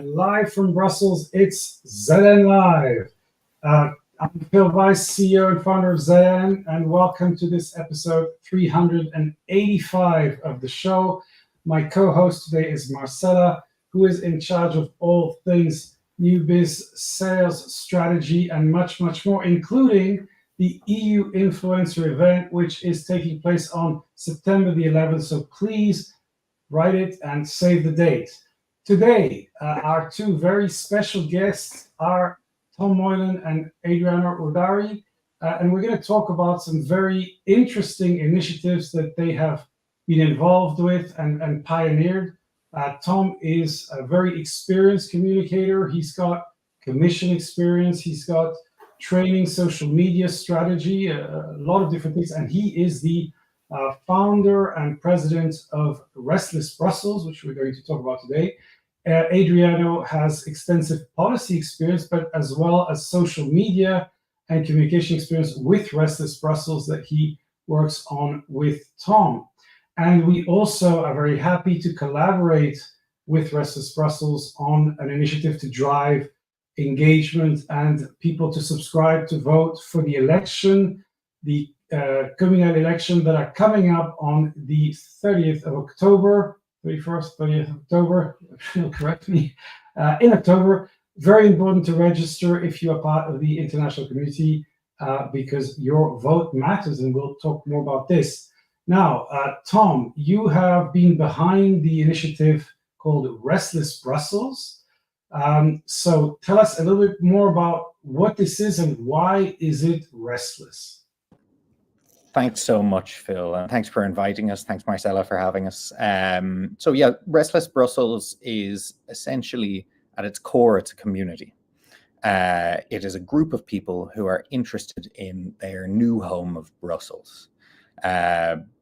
Live from Brussels, it's ZN Live. I'm Phil Weiss, CEO and founder of ZN, and welcome to this episode 385 of the show. My co-host today is Marcella, who is in charge of all things new biz, sales, strategy, and much, much more, including the EU Influencer event, which is taking place on September the 11th. So please write it and save the date. Today, our two very special guests are Tom Moylan and Adriano Rodari, and we're going to talk about some very interesting initiatives that they have been involved with and pioneered. Tom is a very experienced communicator. He's got commission experience. He's got training, social media strategy, a lot of different things, and he is the founder and president of Restless Brussels, which we're going to talk about today. Adriano has extensive policy experience, but as well as social media and communication experience with Restless Brussels that he works on with Tom. And we also are very happy to collaborate with Restless Brussels on an initiative to drive engagement and people to subscribe to vote for the election, the communal election that are coming up on the 30th of October, 31st, 30th of October, correct me, in October. Very important to register if you are part of the international community because your vote matters, and we'll talk more about this. Now, Tom, you have been behind the initiative called Restless Brussels. So tell us a little bit more about what this is and why is it restless? Thanks so much, Phil, and thanks for inviting us. Thanks, Marcella, for having us. So yeah, Restless Brussels is essentially, at its core, it's a community. It is a group of people who are interested in their new home of Brussels.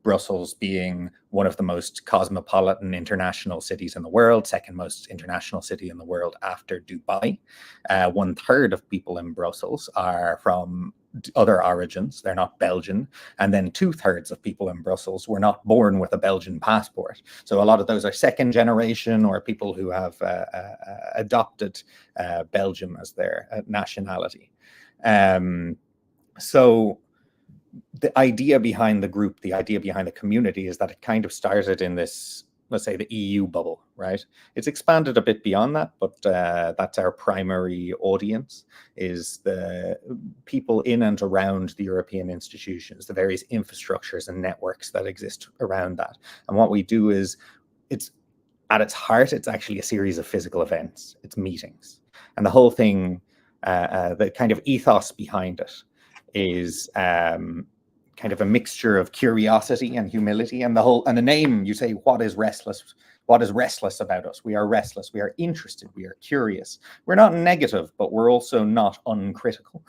Brussels being one of the most cosmopolitan international cities in the world, second most international city in the world after Dubai. 1/3 of people in Brussels are from other origins, they're not Belgian, and then 2/3 of people in Brussels were not born with a Belgian passport. So a lot of those are second generation or people who have adopted Belgium as their nationality. So the idea behind the group, the idea behind the community is that it kind of started in this, let's say, the EU bubble, right? It's expanded a bit beyond that, but that's our primary audience, is the people in and around the European institutions, the various infrastructures and networks that exist around that. And what we do is, it's at its heart, it's actually a series of physical events. It's meetings. And the whole thing, the kind of ethos behind it is kind of a mixture of curiosity and humility. And the name, you say, what is restless? What is restless about us? We are restless. We are interested. We are curious. We're not negative, but we're also not uncritical.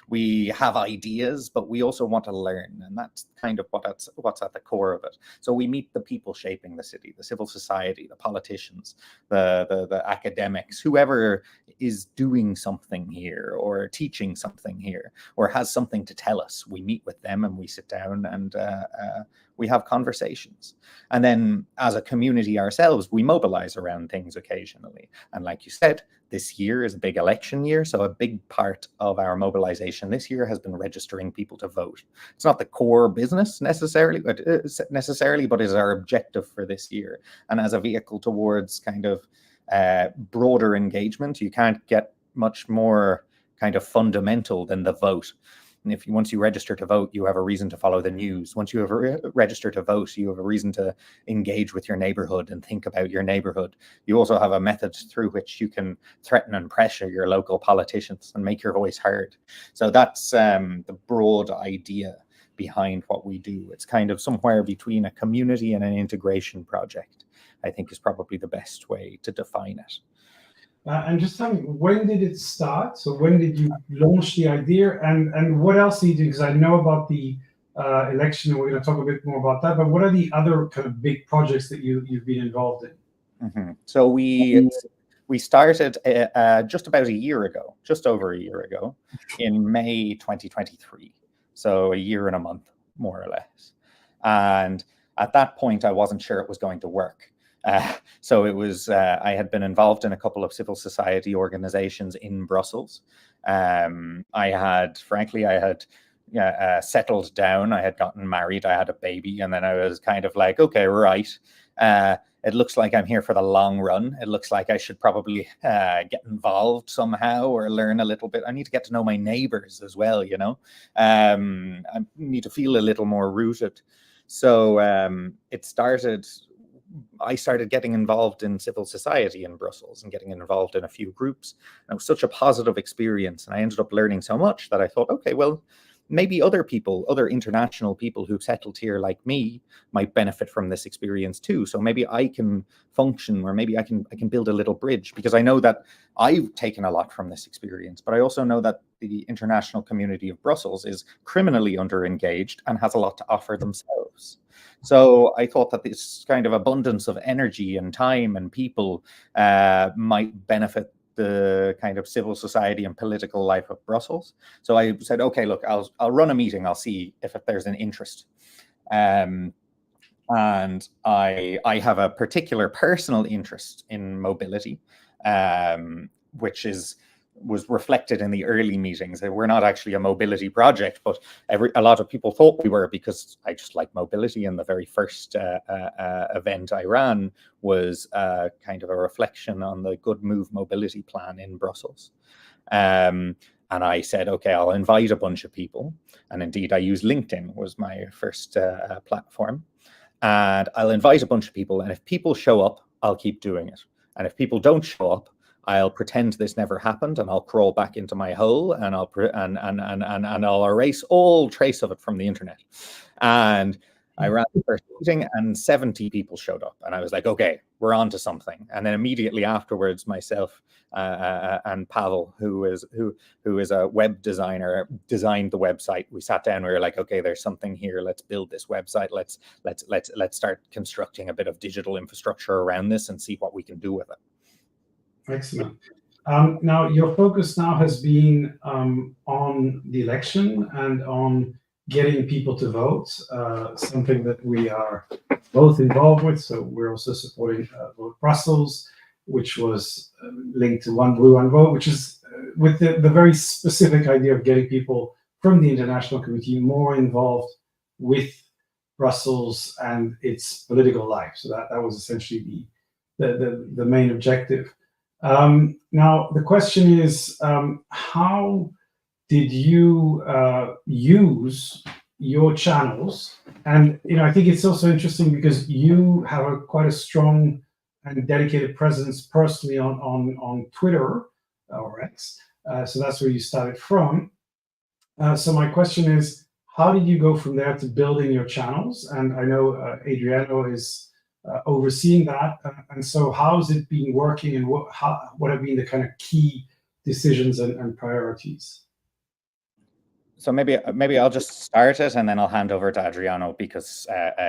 We have ideas, but we also want to learn. And that's kind of what's at the core of it. So we meet the people shaping the city, the civil society, the politicians, the academics, whoever is doing something here or teaching something here or has something to tell us. We meet with them and we sit down and we have conversations. And then as a community ourselves, we mobilize around things occasionally. And like you said, this year is a big election year. So a big part of our mobilization this year has been registering people to vote. It's not the core business necessarily, but is our objective for this year. And as a vehicle towards kind of broader engagement, you can't get much more kind of fundamental than the vote. And once you register to vote, you have a reason to follow the news. Once you have registered to vote, you have a reason to engage with your neighborhood and think about your neighborhood. You also have a method through which you can threaten and pressure your local politicians and make your voice heard. So that's the broad idea behind what we do. It's kind of somewhere between a community and an integration project, I think, is probably the best way to define it. And just tell me, when did it start? So when did you launch the idea, and what else did you do? Because I know about the election, and we're going to talk a bit more about that, but what are the other kind of big projects that you've been involved in? So we started just about a year ago, just over a year ago, in May 2023. So a year and a month, more or less. And at that point, I wasn't sure it was going to work. So it was, I had been involved in a couple of civil society organizations in Brussels. Frankly, I had settled down. I had gotten married. I had a baby. And then I was kind of like, okay, right. It looks like I'm here for the long run. It looks like I should probably get involved somehow or learn a little bit. I need to get to know my neighbors as well, you know. I need to feel a little more rooted. So I started getting involved in civil society in Brussels and getting involved in a few groups. And it was such a positive experience. And I ended up learning so much that I thought, okay, well, maybe other people, other international people who've settled here like me might benefit from this experience too. So maybe I can function, or maybe I can build a little bridge, because I know that I've taken a lot from this experience, but I also know that the international community of Brussels is criminally underengaged and has a lot to offer themselves. So I thought that this kind of abundance of energy and time and people might benefit the kind of civil society and political life of Brussels. So I said, okay, look, I'll run a meeting. I'll see if there's an interest. And I have a particular personal interest in mobility, which was reflected in the early meetings. We're not actually a mobility project, but a lot of people thought we were, because I just like mobility. And the very first event I ran was kind of a reflection on the Good Move mobility plan in Brussels. And I said, okay, I'll invite a bunch of people. And indeed, I used LinkedIn was my first platform. And I'll invite a bunch of people. And if people show up, I'll keep doing it. And if people don't show up, I'll pretend this never happened, and I'll crawl back into my hole, and I'll erase all trace of it from the internet. And I ran the first meeting, and 70 people showed up, and I was like, okay, we're on to something. And then immediately afterwards, myself and Pavel, who is a web designer, designed the website. We sat down. We were like, okay, there's something here. Let's build this website. Let's start constructing a bit of digital infrastructure around this and see what we can do with it. Excellent. Now, your focus now has been on the election and on getting people to vote, something that we are both involved with. So we're also supporting Vote Brussels, which was linked to One Blue, One Vote, which is with the very specific idea of getting people from the international community more involved with Brussels and its political life. So that was essentially the main objective. Now, the question is, how did you use your channels? And I think it's also interesting because you have quite a strong and dedicated presence personally on Twitter or X. So that's where you started from. So my question is, how did you go from there to building your channels? And I know Adriano is overseeing that, and so how's it been working, and what have been the kind of key decisions and priorities? So maybe I'll just start it, and then I'll hand over to Adriano, because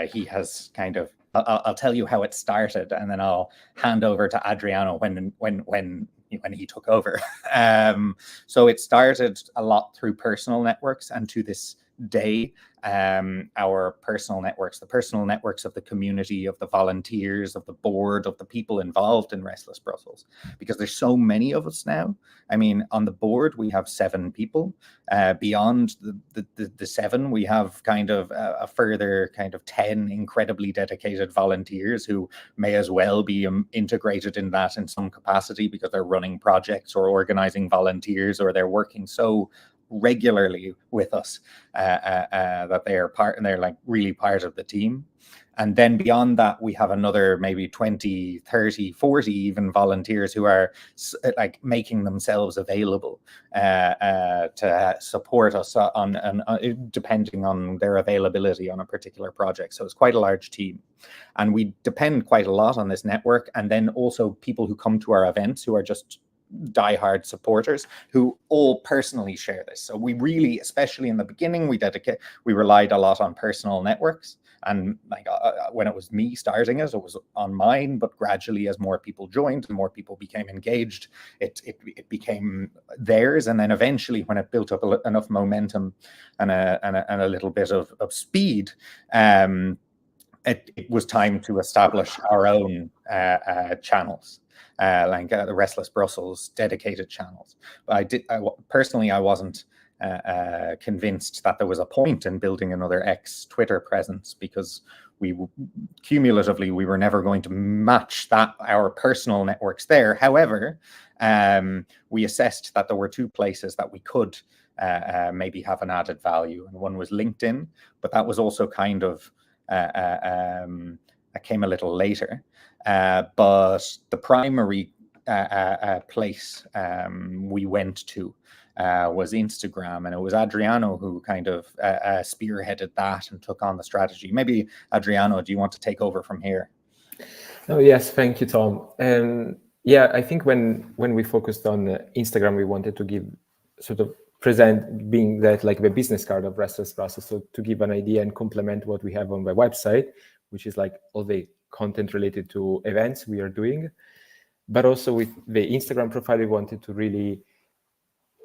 he has kind of. I'll tell you how it started, and then I'll hand over to Adriano when he took over. So it started a lot through personal networks, and to this day, our personal networks, the personal networks of the community, of the volunteers, of the board, of the people involved in Restless Brussels, because there's so many of us now. I mean, on the board, we have 7 people. Beyond the 7, we have kind of a further kind of 10 incredibly dedicated volunteers who may as well be integrated in that in some capacity, because they're running projects or organizing volunteers, or they're working so regularly with us that they are part, and they're like really part of the team. And then beyond that, we have another maybe 20, 30, 40 even volunteers who are like making themselves available to support us on depending on their availability on a particular project. So it's quite a large team, and we depend quite a lot on this network. And then also people who come to our events who are just diehard supporters who all personally share this. So we really, especially in the beginning, we relied a lot on personal networks, And like when it was me starting it was on mine, but gradually as more people joined and more people became engaged, it became theirs. And then eventually when it built up enough momentum and a little bit of speed, it was time to establish our own channels, like the Restless Brussels dedicated channels. But personally, I wasn't convinced that there was a point in building another Twitter presence, because cumulatively we were never going to match our personal networks there. However, we assessed that there were two places that we could maybe have an added value, and one was LinkedIn, but that was also kind of came a little later. But the primary place we went to was Instagram, and it was Adriano who kind of spearheaded that and took on the strategy. Maybe Adriano, do you want to take over from here? Oh yes, thank you, Tom. Yeah, I think when we focused on Instagram, we wanted to give being that like the business card of Restless Brussels, so to give an idea and complement what we have on the website, which is like all the content related to events we are doing. But also with the Instagram profile, we wanted to really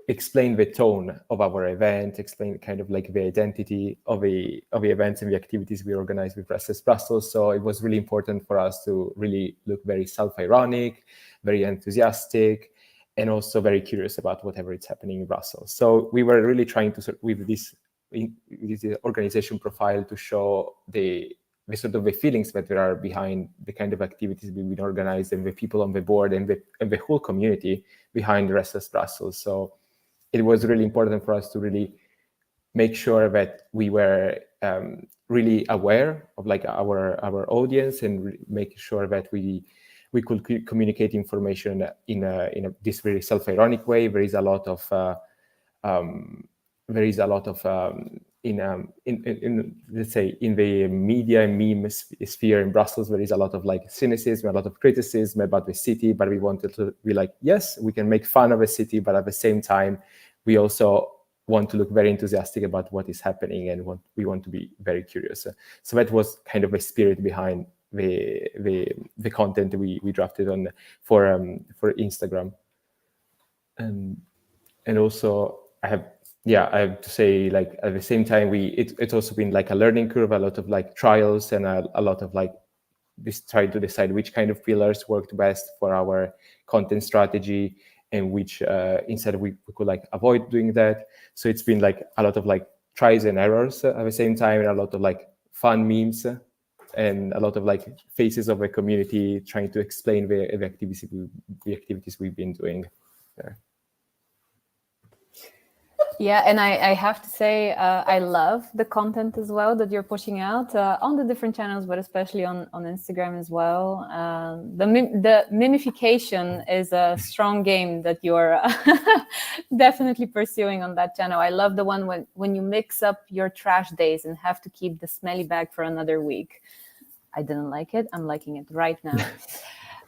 explain the tone of our event, explain kind of like the identity of the events and the activities we organize with Restless Brussels. So it was really important for us to really look very self-ironic, very enthusiastic, and also very curious about whatever is happening in Brussels. So we were really trying to, with this organization profile, to show the feelings that there are behind the kind of activities we've been organized, and the people on the board, and the whole community behind Restless Brussels. So it was really important for us to really make sure that we were really aware of like our audience, and make sure that we could communicate information in this very self-ironic way. There is a lot of let's say in the media and meme sphere in Brussels, there is a lot of like cynicism, a lot of criticism about the city, but we wanted to be like, yes, we can make fun of the city, but at the same time, we also want to look very enthusiastic about what is happening, and we want to be very curious. So that was kind of a spirit behind the content we drafted on for Instagram. And also I have to say, like at the same time, it's also been like a learning curve, a lot of like trials, and a lot of like trying to decide which kind of pillars worked best for our content strategy, and which instead we could like avoid doing that. So it's been like a lot of like tries and errors at the same time, and a lot of like fun memes, and a lot of like faces of the community trying to explain the activities we've been doing there. Yeah, and I have to say, I love the content as well that you're pushing out on the different channels, but especially on Instagram as well. The mimification is a strong game that you're definitely pursuing on that channel. I love the one when you mix up your trash days and have to keep the smelly bag for another week. I didn't like it. I'm liking it right now.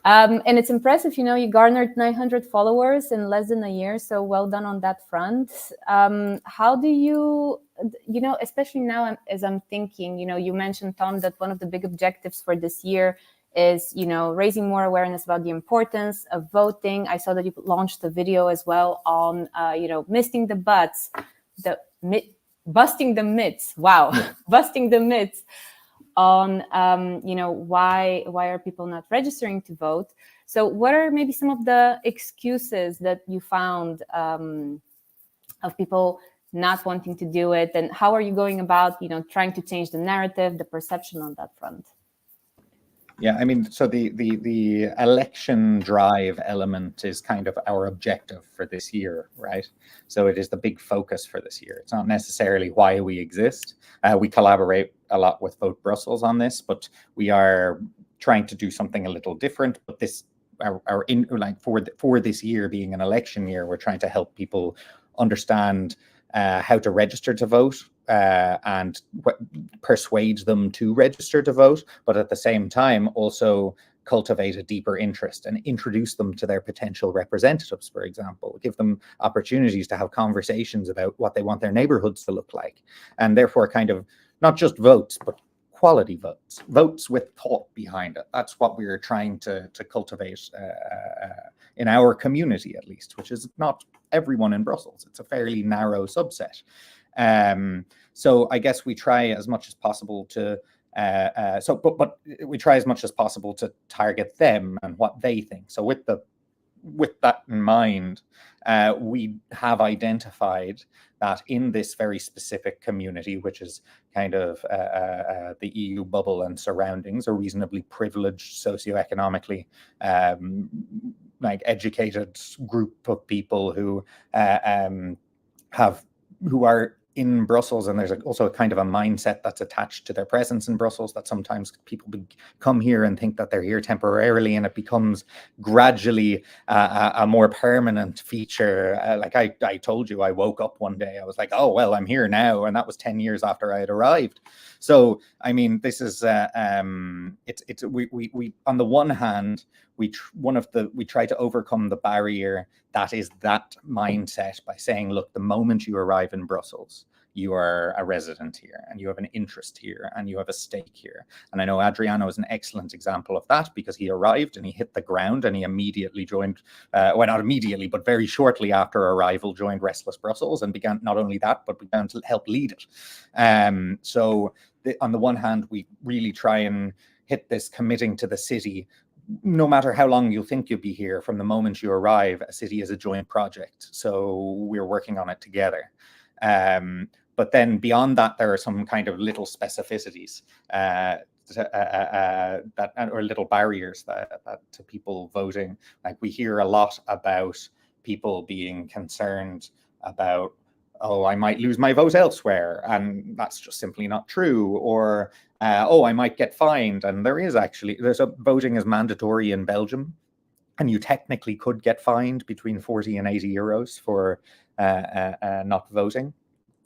And it's impressive, you garnered 900 followers in less than a year. So well done on that front. How do you, especially now as I'm thinking, you mentioned, Tom, that one of the big objectives for this year is, raising more awareness about the importance of voting. I saw that you launched a video as well on, busting the myths. Wow. Busting the myths on why are people not registering to vote. So what are maybe some of the excuses that you found of people not wanting to do it, and how are you going about trying to change the narrative, the perception on that front? Yeah, I mean, so the election drive element is kind of our objective for this year, right? So it is the big focus for this year. It's not necessarily why we exist. We collaborate a lot with Vote Brussels on this, but we are trying to do something a little different. But this, for this year being an election year, we're trying to help people understand how to register to vote, and persuade them to register to vote, but at the same time also cultivate a deeper interest and introduce them to their potential representatives, for example, give them opportunities to have conversations about what they want their neighborhoods to look like, and therefore kind of not just votes, but quality votes, votes with thought behind it. That's what we're trying to cultivate in our community, at least, which is not everyone in Brussels. It's a fairly narrow subset. So I guess we try as much as possible to but we try as much as possible to target them and what they think. So with that in mind, we have identified that in this very specific community, which is kind of the EU bubble and surroundings, a reasonably privileged socioeconomically like educated group of people who are in Brussels, and there's also a kind of a mindset that's attached to their presence in Brussels, that sometimes people come here and think that they're here temporarily, and it becomes gradually a more permanent feature. Like I told you, I woke up one day, I was like, oh, well, I'm here now, and that was 10 years after I had arrived. So, I mean, this is, we on the one hand, we try to overcome the barrier that is that mindset by saying, look, the moment you arrive in Brussels, you are a resident here and you have an interest here and you have a stake here. And I know Adriano is an excellent example of that, because he arrived and he hit the ground and he immediately joined, well, not immediately, but very shortly after arrival, joined Restless Brussels and began, not only that, but began to help lead it. So on the one hand, we really try and hit this committing to the city. No matter how long you think you'll be here, from the moment you arrive, a city is a joint project. So we're working on it together. But then beyond that, there are some kind of little specificities or little barriers that to people voting. Like, we hear a lot about people being concerned about, oh, I might lose my vote elsewhere, and that's just simply not true. Or, oh, I might get fined. And voting is mandatory in Belgium, and you technically could get fined between 40 and 80 euros for not voting.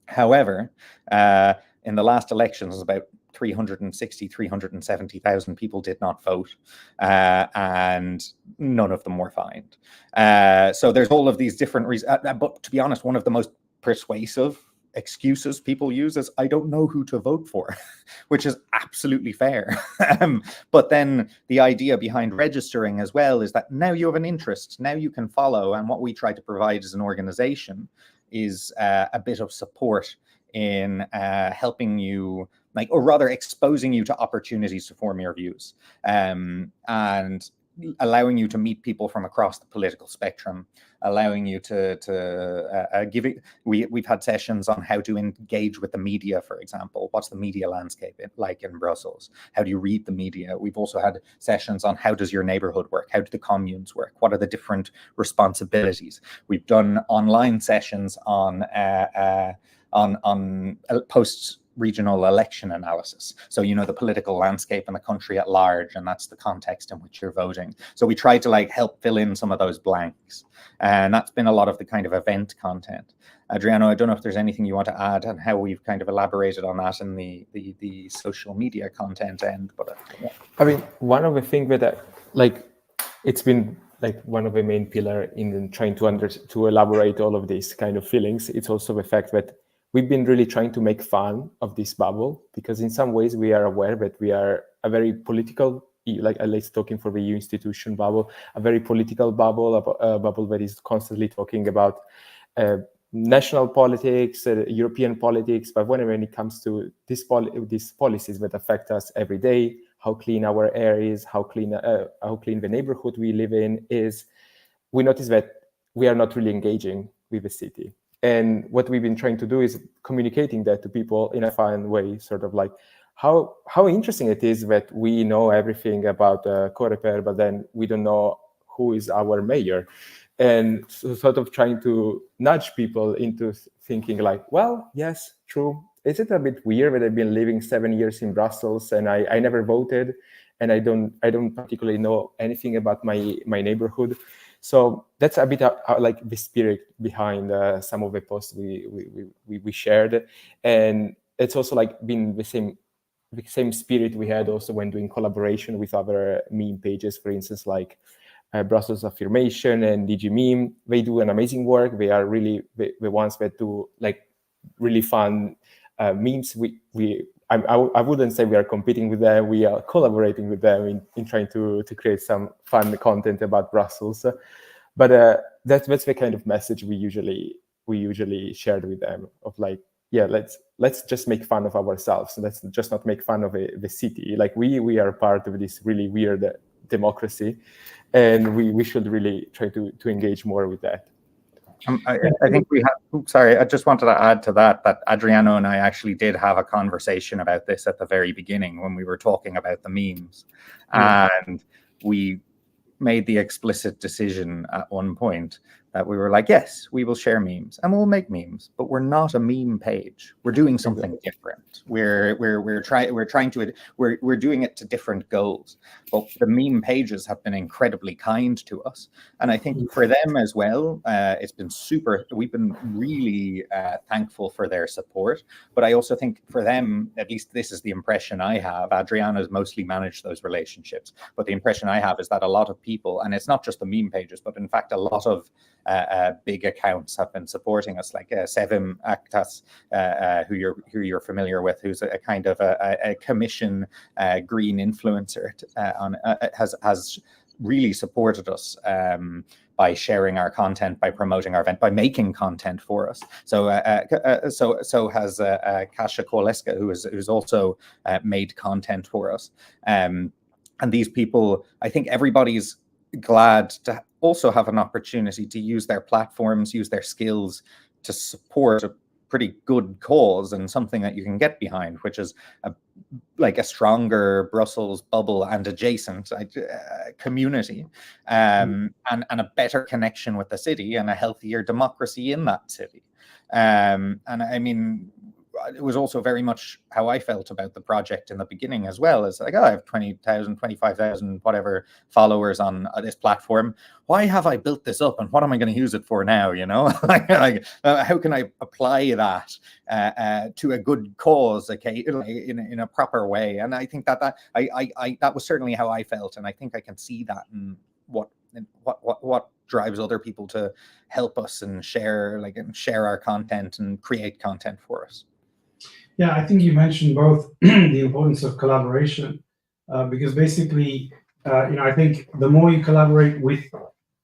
However, in the last elections, about 370,000 people did not vote, and none of them were fined. So there's all of these different reasons. But to be honest, one of the most persuasive excuses people use is, I don't know who to vote for, which is absolutely fair. But then the idea behind registering as well is that now you have an interest, now you can follow. And what we try to provide as an organization is a bit of support in helping you, like, or rather exposing you to opportunities to form your views, and allowing you to meet people from across the political spectrum, allowing you to give it. We've had sessions on how to engage with the media, for example. What's the media landscape like in Brussels? How do you read the media? We've also had sessions on how does your neighborhood work? How do the communes work? What are the different responsibilities? We've done online sessions on post-regional election analysis. So, you know, the political landscape in the country at large, and that's the context in which you're voting. So we try to help fill in some of those blanks. And that's been a lot of the kind of event content. Adriano, I don't know if there's anything you want to add on how we've kind of elaborated on that in the social media content end. But yeah. I mean, one of the things that it's been one of the main pillar in trying to elaborate all of these kind of feelings. It's also the fact that we've been really trying to make fun of this bubble, because in some ways we are aware that we are a very political, at least talking for the EU institution bubble, a very political bubble, a bubble that is constantly talking about national politics, European politics. But when it comes to these policies that affect us every day, how clean our air is, how clean the neighborhood we live in is, we notice that we are not really engaging with the city. And what we've been trying to do is communicating that to people in a fun way, sort of like how interesting it is that we know everything about Coreper, but then we don't know who is our mayor. And so sort of trying to nudge people into thinking like, well, yes, true. Is it a bit weird that I've been living 7 years in Brussels and I never voted, and I don't particularly know anything about my neighborhood? So that's a bit like the spirit behind some of the posts we shared, and it's also been the same spirit we had also when doing collaboration with other meme pages, for instance, like Brussels Affirmation and DG Meme. They do an amazing work. They are really the ones that do really fun memes. I wouldn't say we are competing with them. We are collaborating with them in trying to create some fun content about Brussels. But that's the kind of message we usually shared with them, of like, yeah, let's just make fun of ourselves. Let's just not make fun of the city. Like we are part of this really weird democracy, and we should really try to engage more with that. I think we have. Sorry, I just wanted to add to that Adriano and I actually did have a conversation about this at the very beginning when we were talking about the memes, and we made the explicit decision at one point that we were like, yes, we will share memes and we'll make memes, but we're not a meme page. We're doing something different. We're doing it to different goals. But the meme pages have been incredibly kind to us, and I think for them as well, it's been super. We've been really thankful for their support. But I also think for them, at least this is the impression I have. Adriano's mostly managed those relationships, but the impression I have is that a lot of people, and it's not just the meme pages, but in fact a lot of big accounts have been supporting us, like Sevim Aktas, who you're familiar with, who's a kind of a commission green influencer, has really supported us by sharing our content, by promoting our event, by making content for us. So has Kasia Kowaleska, who's also made content for us. And these people, I think everybody's glad to also have an opportunity to use their platforms, use their skills to support a pretty good cause and something that you can get behind, which is like a stronger Brussels bubble and adjacent community, and a better connection with the city and a healthier democracy in that city. And I mean, it was also very much how I felt about the project in the beginning as well. It's like, oh, I have 20,000, 25,000, whatever followers on this platform. Why have I built this up, and what am I going to use it for now? You know, how can I apply that to a good cause, okay, in a proper way? And I think that that was certainly how I felt, and I think I can see that in what drives other people to help us and share our content and create content for us. Yeah, I think you mentioned both the importance of collaboration, because basically, I think the more you collaborate with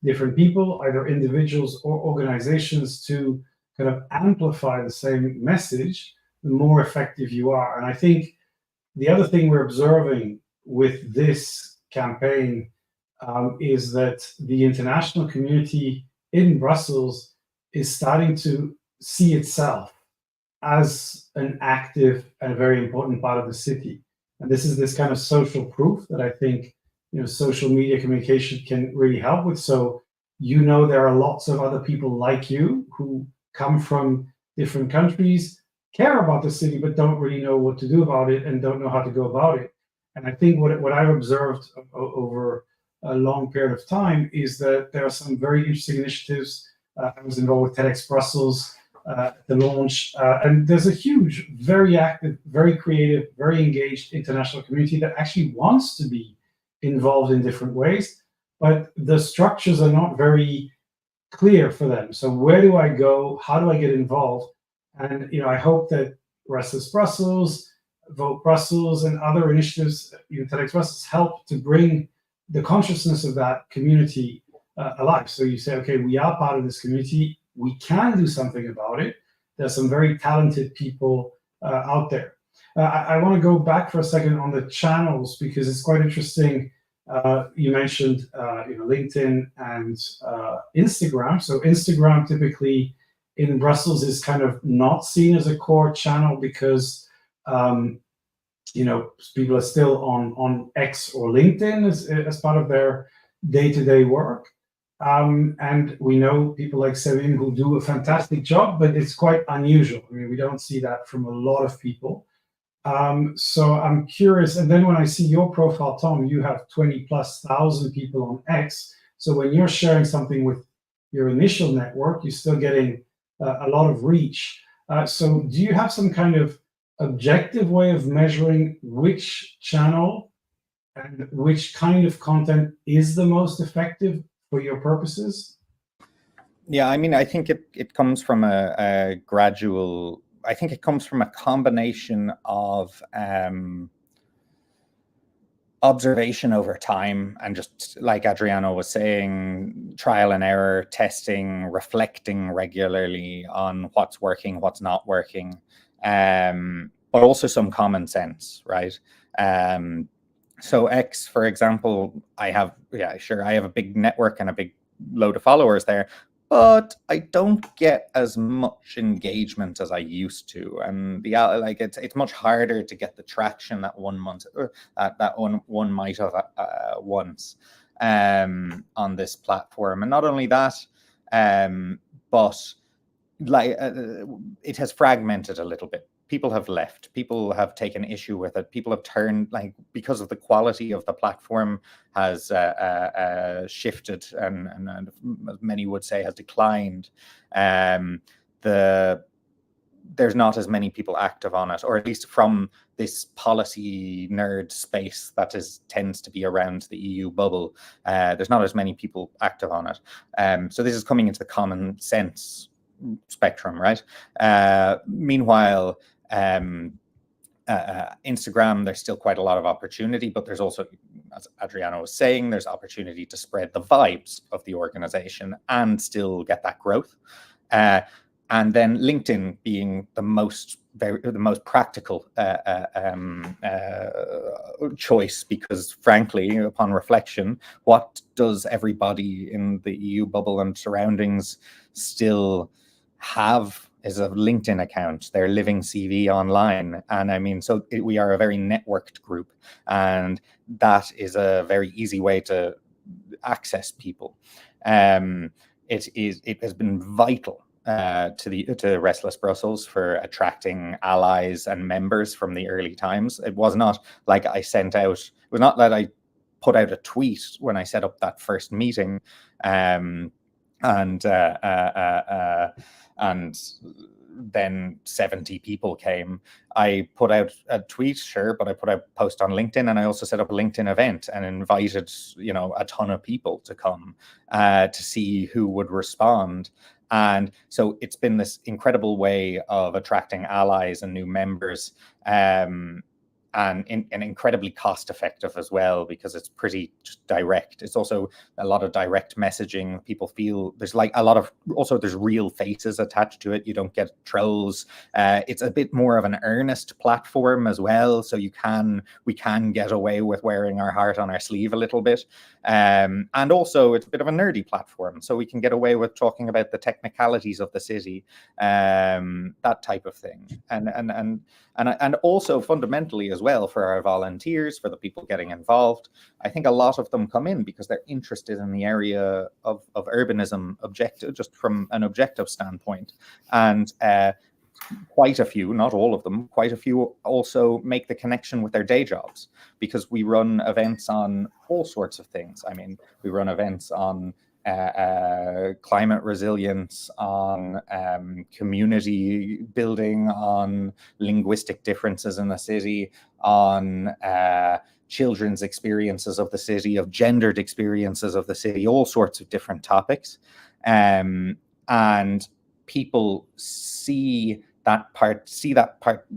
different people, either individuals or organizations, to kind of amplify the same message, the more effective you are. And I think the other thing we're observing with this campaign is that the international community in Brussels is starting to see itself as an active and very important part of the city. And this is this kind of social proof that I think, social media communication can really help with. So, there are lots of other people like you who come from different countries, care about the city, but don't really know what to do about it and don't know how to go about it. And I think what I've observed over a long period of time is that there are some very interesting initiatives. I was involved with TEDx Brussels, the launch, and there's a huge, very active, very creative, very engaged international community that actually wants to be involved in different ways, but the structures are not very clear for them. So where do I go? How do I get involved? And I hope that Restless Brussels, Vote Brussels, and other initiatives, TEDx Brussels, help to bring the consciousness of that community alive. So you say, okay, we are part of this community. We can do something about it. There's some very talented people out there. I want to go back for a second on the channels, because it's quite interesting. You mentioned LinkedIn and Instagram. So Instagram typically in Brussels is kind of not seen as a core channel because people are still on X or LinkedIn as part of their day-to-day work. And we know people like Sevim who do a fantastic job, but it's quite unusual. I mean, we don't see that from a lot of people. So I'm curious. And then when I see your profile, Tom, you have 20,000+ people on X. So when you're sharing something with your initial network, you're still getting a lot of reach. So do you have some kind of objective way of measuring which channel and which kind of content is the most effective for your purposes? Yeah, I mean, I think it comes from a gradual I think it comes from a combination of observation over time, and just like Adriano was saying, trial and error, testing, reflecting regularly on what's working, what's not working, but also some common sense, right? So X, for example, I have a big network and a big load of followers there, but I don't get as much engagement as I used to, and it's much harder to get the traction that one might have once on this platform. And not only that, but it has fragmented a little bit. People have left. People have taken issue with it. People have turned, because of the quality of the platform has shifted, and many would say has declined. There's not as many people active on it, or at least from this policy nerd space that tends to be around the EU bubble. There's not as many people active on it. So this is coming into the common sense spectrum, right? Meanwhile, Instagram, there's still quite a lot of opportunity, but there's also, as Adriano was saying, there's opportunity to spread the vibes of the organization and still get that growth. And then LinkedIn being the most practical choice, because frankly, upon reflection, what does everybody in the EU bubble and surroundings still have is a LinkedIn account, their living CV online. And I mean, so we are a very networked group, and that is a very easy way to access people. It has been vital to Restless Brussels for attracting allies and members from the early times. It was not like it was not that I put out a tweet when I set up that first meeting, and then 70 people came. I put out a tweet, sure, but I put out a post on LinkedIn, and I also set up a LinkedIn event and invited, a ton of people to come to see who would respond. And so it's been this incredible way of attracting allies and new members, and incredibly cost effective as well, because it's pretty direct. It's also a lot of direct messaging. People feel there's there's real faces attached to it. You don't get trolls. It's a bit more of an earnest platform as well. So we can get away with wearing our heart on our sleeve a little bit. And also it's a bit of a nerdy platform. So we can get away with talking about the technicalities of the city, that type of thing. And also fundamentally as well, for our volunteers, for the people getting involved, I think a lot of them come in because they're interested in the area of urbanism, just from an objective standpoint. And quite a few, not all of them, quite a few also make the connection with their day jobs, because we run events on all sorts of things. I mean, we run events on climate resilience, on community building, on linguistic differences in the city, on children's experiences of the city, of gendered experiences of the city, all sorts of different topics. And people see that part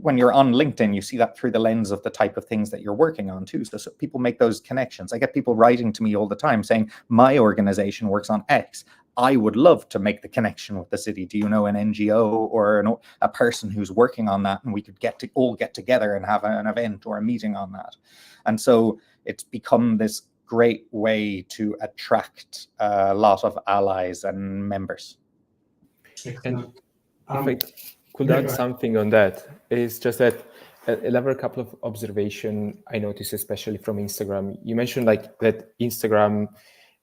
when you're on LinkedIn. You see that through the lens of the type of things that you're working on too. So people make those connections. I get people writing to me all the time saying, my organization works on X. I would love to make the connection with the city. Do you know an NGO or a person who's working on that? And we could all get together and have an event or a meeting on that. And so it's become this great way to attract a lot of allies and members. And if I could add something on that, is just that a couple of observations I noticed, especially from Instagram. You mentioned that Instagram,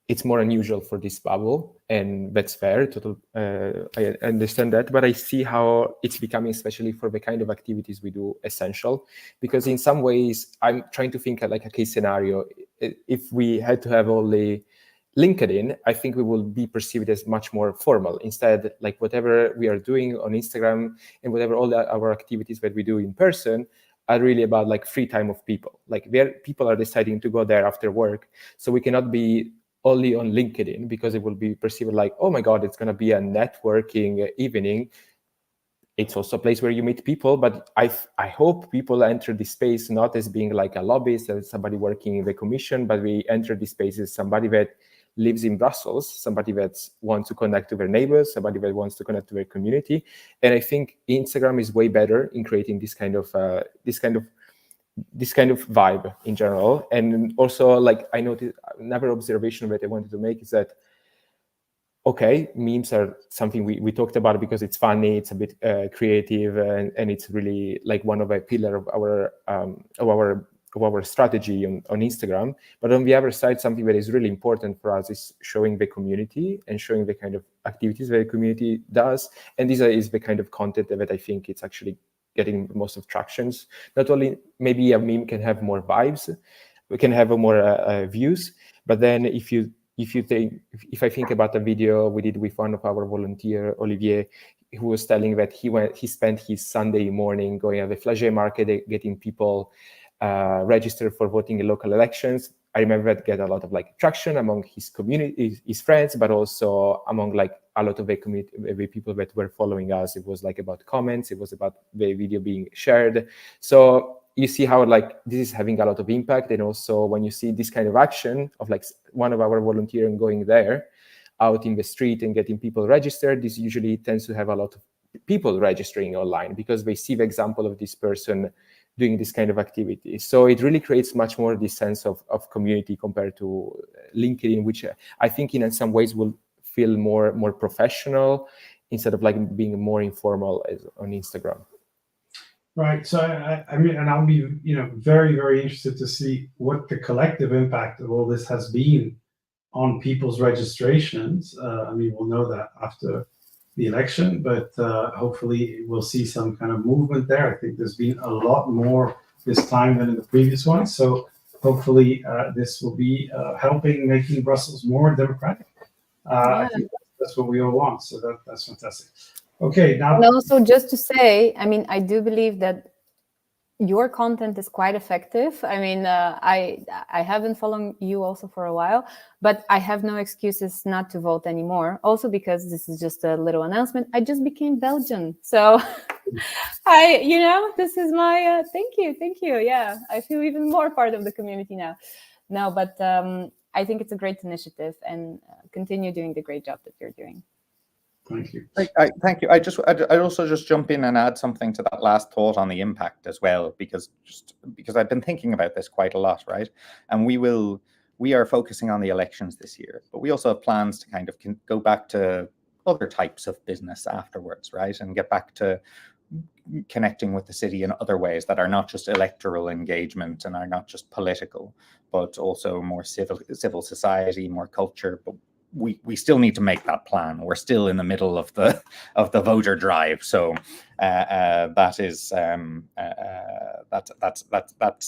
it's more unusual for this bubble, and that's fair. I understand that, but I see how it's becoming, especially for the kind of activities we do, essential. Because in some ways, I'm trying to think like a case scenario. If we had to have only LinkedIn, I think we will be perceived as much more formal. Instead, like whatever we are doing on Instagram and whatever all our activities that we do in person are really about like free time of people. Like people are deciding to go there after work. So we cannot be only on LinkedIn, because it will be perceived like, oh my God, it's going to be a networking evening. it's also a place where you meet people, but I hope people enter this space not as being like a lobbyist or somebody working in the commission, but we enter this space as somebody that lives in Brussels, somebody that wants to connect to their neighbors, somebody that wants to connect to their community. And I think Instagram is way better in creating this kind of vibe in general. And also, like, I noticed another observation that I wanted to make is that, okay, memes are something we talked about because it's funny, it's a bit creative, and it's really like one of the pillar of our strategy on Instagram. But on the other side, something that is really important for us is showing the community and showing the kind of activities that the community does. And this is the kind of content that I think it's actually getting most of tractions. Not only maybe a meme can have more vibes, we can have more views, but then if I think about a video we did with one of our volunteer, Olivier, who was telling that he spent his Sunday morning going at the Flagey market, getting people registered for voting in local elections. I remember that get a lot of like traction among his community, his friends, but also among like a lot of the community, the people that were following us. It was like about comments, it was about the video being shared. So you see how like this is having a lot of impact. And also when you see this kind of action of like one of our volunteers going there out in the street and getting people registered, this usually tends to have a lot of people registering online because they see the example of this person doing this kind of activity. So it really creates much more this sense of community compared to LinkedIn, which I think in some ways will feel more professional instead of like being more informal as on Instagram. Right. So I mean, and I'll be, very, very interested to see what the collective impact of all this has been on people's registrations. I mean, we'll know that after the election, but hopefully we'll see some kind of movement there. I think there's been a lot more this time than in the previous one. So hopefully this will be helping making Brussels more democratic. I think that's what we all want. So that's fantastic. Okay, now. And also just to say, I mean, I do believe that your content is quite effective. I mean, I have been following you also for a while, but I have no excuses not to vote anymore. Also because this is just a little announcement. I just became Belgian. So this is my, thank you. Yeah, I feel even more part of the community now. No, but I think it's a great initiative and continue doing the great job that you're doing. Thank you. Thank you. I'd also just jump in and add something to that last thought on the impact as well, because I've been thinking about this quite a lot, right? And we are focusing on the elections this year, but we also have plans to kind of go back to other types of business afterwards, right? And get back to connecting with the city in other ways that are not just electoral engagement and are not just political, but also more civil society, more culture. But we still need to make that plan. We're still in the middle of the voter drive, so that's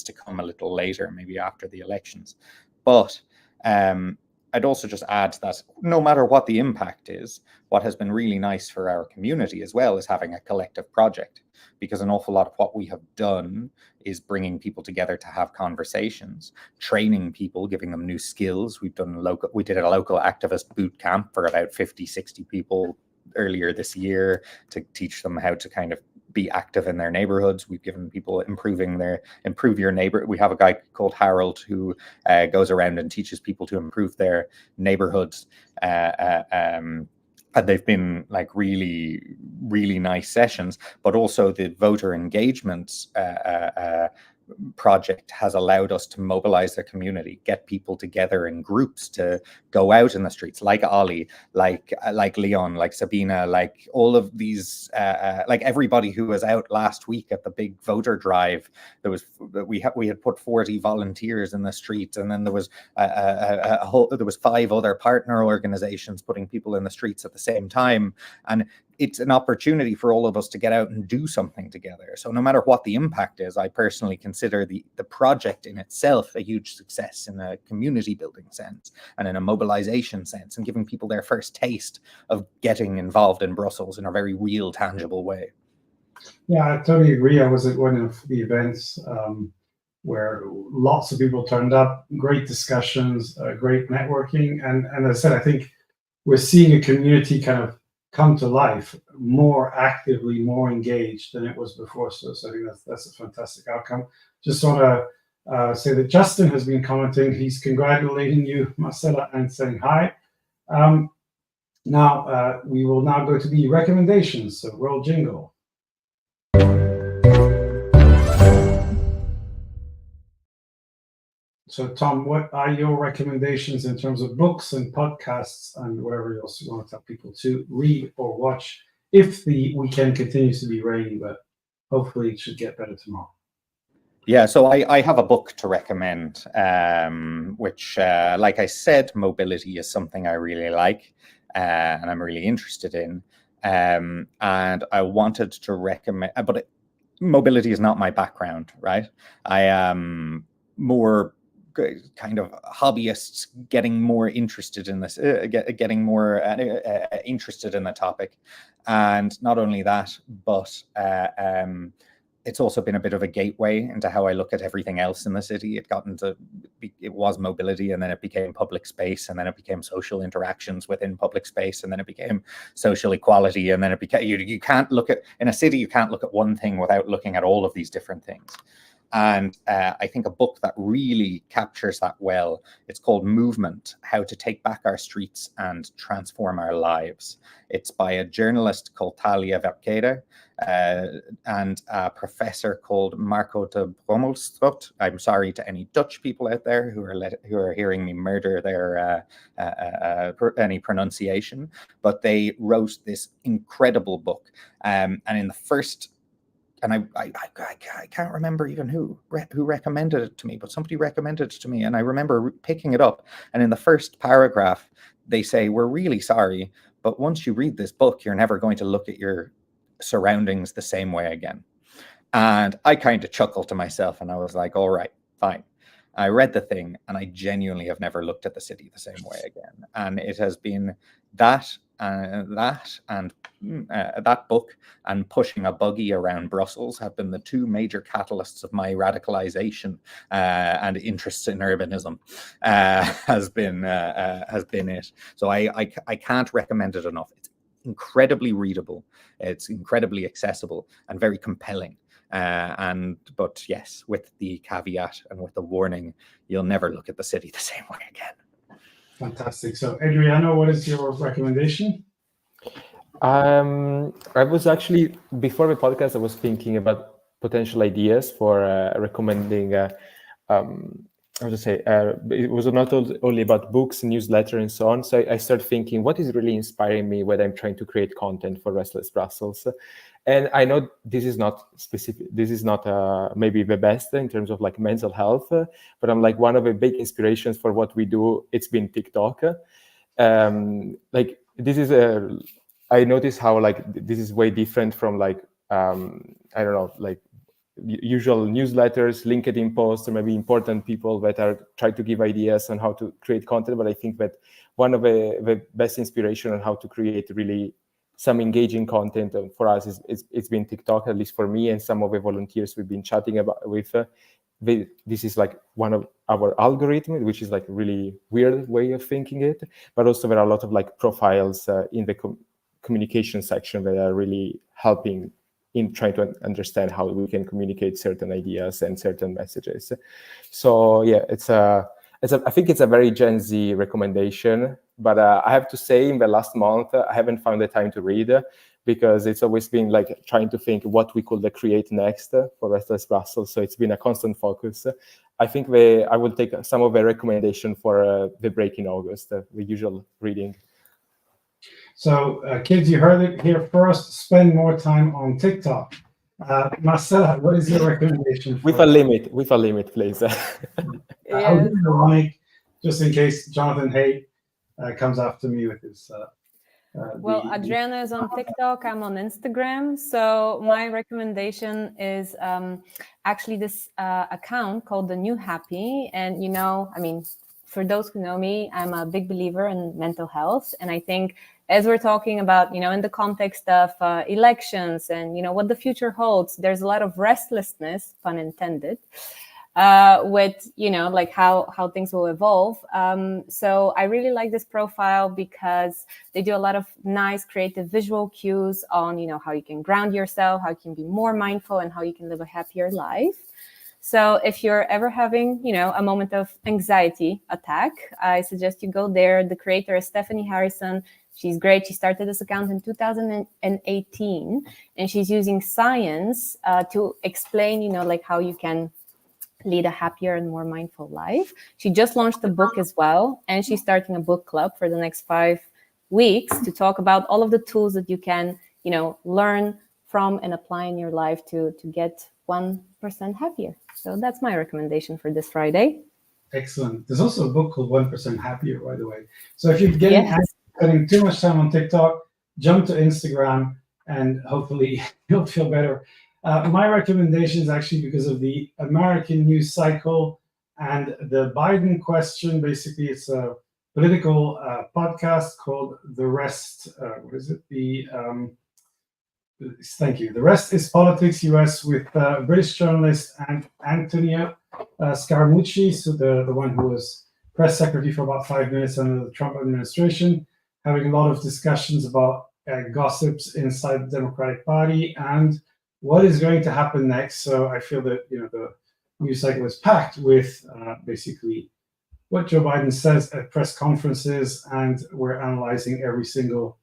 to come a little later, maybe after the elections. But I'd also just add that no matter what the impact is, what has been really nice for our community as well is having a collective project, because an awful lot of what we have done is bringing people together to have conversations, training people, giving them new skills. We did a local activist boot camp for about 50, 60 people earlier this year to teach them how to kind of be active in their neighborhoods. We've given people improve your neighbor. We have a guy called Harold who goes around and teaches people to improve their neighborhoods. And they've been like really, really nice sessions, but also the voter engagement project has allowed us to mobilize the community, get people together in groups to go out in the streets, like Ollie, like Leon, like Sabina, like all of these, like everybody who was out last week at the big voter drive. We had put 40 volunteers in the streets, and then there was there was 5 other partner organizations putting people in the streets at the same time, and it's an opportunity for all of us to get out and do something together. So no matter what the impact is, I personally consider the project in itself a huge success in a community building sense and in a mobilization sense, and giving people their first taste of getting involved in Brussels in a very real, tangible way. Yeah, I totally agree. I was at one of the events where lots of people turned up, great discussions, great networking. And as I said, I think we're seeing a community kind of come to life more actively, more engaged than it was before. So I think that's a fantastic outcome. Just want to say that Justin has been commenting. He's congratulating you, Marcella, and saying hi. Now, we will now go to the recommendations. So roll jingle. So, Tom, what are your recommendations in terms of books and podcasts and wherever else you want to tell people to read or watch if the weekend continues to be rainy, but hopefully it should get better tomorrow? Yeah, so I have a book to recommend, which, like I said, mobility is something I really like and I'm really interested in. And I wanted to recommend, but mobility is not my background, right? I am more kind of hobbyists getting more interested in this, getting more interested in the topic. And not only that, but it's also been a bit of a gateway into how I look at everything else in the city. It was mobility, and then it became public space, and then it became social interactions within public space, and then it became social equality, and then it became, you can't look at, in a city, you can't look at one thing without looking at all of these different things. And I think a book that really captures that well, it's called Movement, How to Take Back Our Streets and Transform Our Lives. It's by a journalist called Talia Verkede and a professor called Marco de Brommelstrot. I'm sorry to any Dutch people out there who are hearing me murder their any pronunciation, but they wrote this incredible book. And in the first, and I can't remember even who recommended it to me, but somebody recommended it to me, and I remember picking it up. And in the first paragraph, they say, "We're really sorry, but once you read this book, you're never going to look at your surroundings the same way again." And I kind of chuckled to myself, and I was like, "All right, fine." I read the thing, and I genuinely have never looked at the city the same way again. And it has been that book and pushing a buggy around Brussels have been the two major catalysts of my radicalization and interest in urbanism. Has been it. So I can't recommend it enough. It's incredibly readable. It's incredibly accessible and very compelling. But yes, with the caveat and with the warning, you'll never look at the city the same way again. Fantastic. So, Adriano, what is your recommendation? I was actually, before the podcast, I was thinking about potential ideas for recommending, how to say, it was not only about books, newsletter, and so on. So I started thinking, what is really inspiring me when I'm trying to create content for Restless Brussels? And I know this is not specific, this is not maybe the best in terms of like mental health, but I'm like, one of the big inspirations for what we do, it's been TikTok. Like this is I notice how like this is way different from like, I don't know, like usual newsletters, LinkedIn posts, or maybe important people that are trying to give ideas on how to create content. But I think that one of the best inspiration on how to create really some engaging content for us it's been TikTok, at least for me and some of the volunteers we've been chatting about with. This is like one of our algorithms, which is like really weird way of thinking it. But also there are a lot of like profiles in the communication section that are really helping in trying to understand how we can communicate certain ideas and certain messages. So yeah, I think it's a very Gen Z recommendation, but I have to say in the last month, I haven't found the time to read because it's always been like trying to think what we could create next for Restless Brussels. So it's been a constant focus. I think I will take some of the recommendation for the break in August, the usual reading. So, kids, you heard it here first. Spend more time on TikTok. Marcella, what is your recommendation? With a limit, please. I'll give you the mic just in case Jonathan Hay comes after me with his. Well, Adriano is on TikTok. I'm on Instagram. So my recommendation is actually this account called The New Happy. And, you know, I mean, for those who know me, I'm a big believer in mental health. And I think as we're talking about, you know, in the context of elections and, you know, what the future holds, there's a lot of restlessness, pun intended. with, like how things will evolve. So I really like this profile because they do a lot of nice creative visual cues on, how you can ground yourself, how you can be more mindful, and how you can live a happier life. So if you're ever having, a moment of anxiety attack, I suggest you go there. The creator is Stephanie Harrison. She's great. She started this account in 2018, and she's using science to explain, like how you can lead a happier and more mindful life. She just launched a book as well, and she's starting a book club for the next 5 weeks to talk about all of the tools that you can, learn from and apply in your life to get 1% happier. So that's my recommendation for this Friday. Excellent. There's also a book called 1% Happier, by the way. So if you're spending too much time on TikTok, jump to Instagram, and hopefully you'll feel better. My recommendation is actually because of the American news cycle and the Biden question. Basically, it's a political podcast called The Rest. What is it? Thank you. The Rest is Politics US with British journalist Antonio Scaramucci, so the one who was press secretary for about 5 minutes under the Trump administration, having a lot of discussions about gossips inside the Democratic Party and what is going to happen next. So I feel that the news cycle is packed with basically what Joe Biden says at press conferences, and we're analyzing every single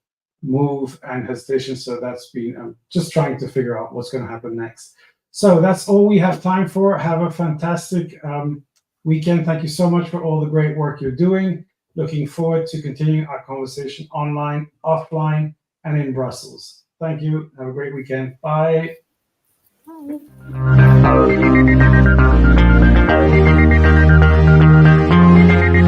move and hesitation. So that's been just trying to figure out what's going to happen next. So that's all we have time for. Have a fantastic weekend. Thank you so much for all the great work you're doing. Looking forward to continuing our conversation online, offline, and in Brussels. Thank you. Have a great weekend. Bye. Bye.